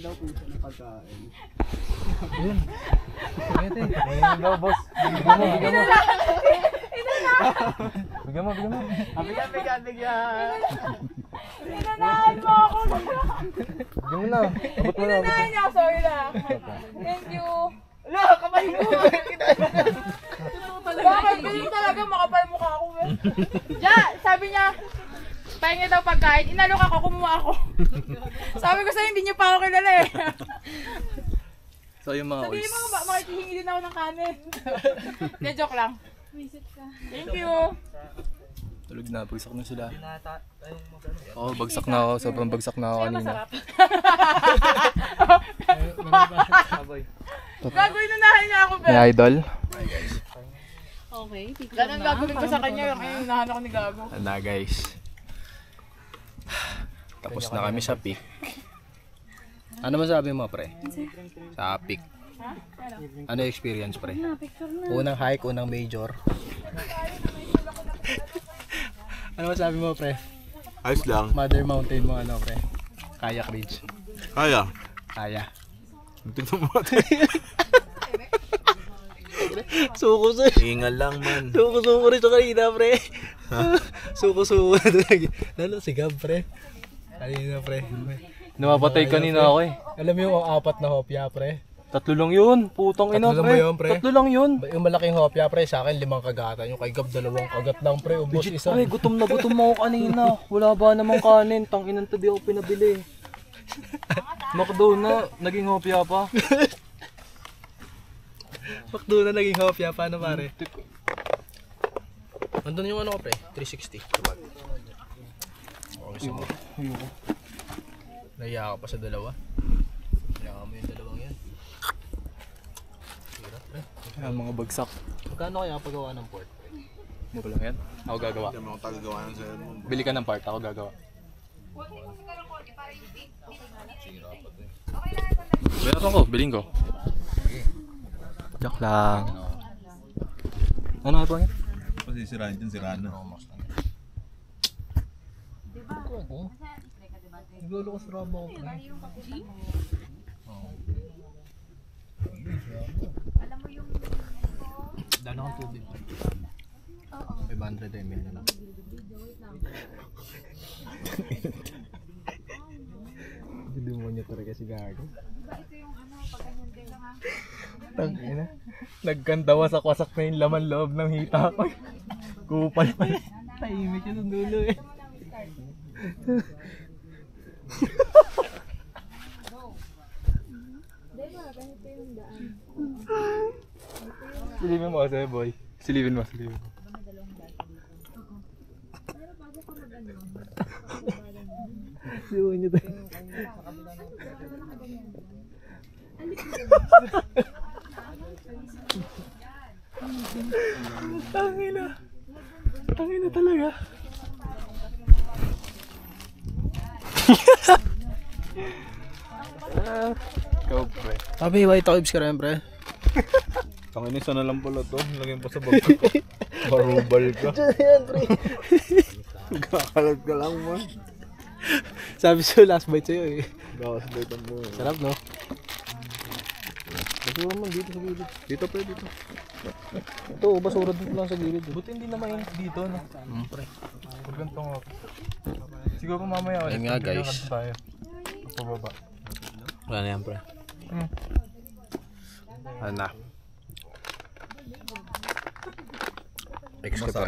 daw po siya ng pagkain. Yun. Ito eh. Mayroon daw, boss. Bigyan mo. Bigyan mo. Bigyan. Inanahan mo ako. Bigyan mo na. Abot mo na. Inanahan niya. Sorry na. Thank you. Ala, kamay ko! Bakit? Ganyan talaga makapal mukha ako. Ja, sabi niya, pahinga daw pagkain. Inalok ako, kumuha ako. Sabi ko sa'yo, hindi niyo pa ako kilala eh. So yung mga Sabihin mo, makikihingi din ako ng kanin. Hindi, joke lang. Thank you. tulog na. Bagsak na sila. Oo, bagsak na ako. Sobrang bagsak na ako kanina. Gagawin unahan niya ako, May Ben. idol. Okay, ganun gagawin ko sa kanya. Yung unahan ako ni Gago. Na guys. Tapos na kami sa peak. Ano masabi mo, pre? Sa peak. Ano yung experience, pre? Unang hike, unang major. Ano masabi mo, pre? Ayos lang. Mother Mountain mo, ano, pre? Kayak Ridge. Kaya. Kaya. Tignan mo. Suko-suko. Ingal lang man. Suko-suko rin sa kanina, pre. Suko-suko na talaga. Lalo si Gab, pre. Kanina, pre. Namapatay kanina ako eh. Alam mo yung apat na hopya, pre? Tatlo lang yun. Putang ina, Tatlo lang ba yun, pre? Tatlo lang yun. Yung malaking hopya, pre, sa akin 5 kagatan. Yung kay Gab 2 kagat lang, pre. Ubos Legit, isa. pre. Gutom na gutom ako kanina. Wala ba namang kanin? Tanginan tabi ako pinabili. McDo na. Naging hopya pa. Makdo na naging hopya. Paano, pare? Nandun yung ano ko, pre? 360. Okay, sa mo. Naiya ka pa sa dalawa. Naiya mo yung dalawang yan. Hirap, pre. Ayan, mga bagsak. Magkano kaya pagawa ng port? Mura lang yan. Ako gagawa. Hindi mo tagagawa ng sa'yo mo. Bili ka ng part. Ako gagawa. Meron ko. Biling ko. Joke lang. Ano nga po yan? Kasi sirahan dyan, sirahan na. Naglolo ko sa rabo ko. Dano kang tubig. 500 ml na lang. Demonyo talaga si Gago. Tangina. Nagkandawasak-wasak na yung laman loob ng hita ko. Kupal pa. Tahimik yun sa dulo eh. Silipin mo kasi, boy. Silipin mo. Siwan nyo tayo. Tangina talaga. Go, pre. Sabi, white orbs ka rin, pre. Tangin isa na lang pala to. Lagyan pa sa bag ko. Barubal ka. Yan, pre. Kakalat ka lang mo. Sabi sa'yo, last bite sa'yo eh. Gawas dito mo. Sarap, no? Basura man dito sa gilid. Dito pre, dito. Ito, basura dito lang sa gilid. Buti hindi na mainit dito, no? Pre. Pag ganito nga. Siguro mamaya ulit. Ayun nga, guys. Tayo. Pababa. Wala na yan, pre. Ano na? Next ka pa.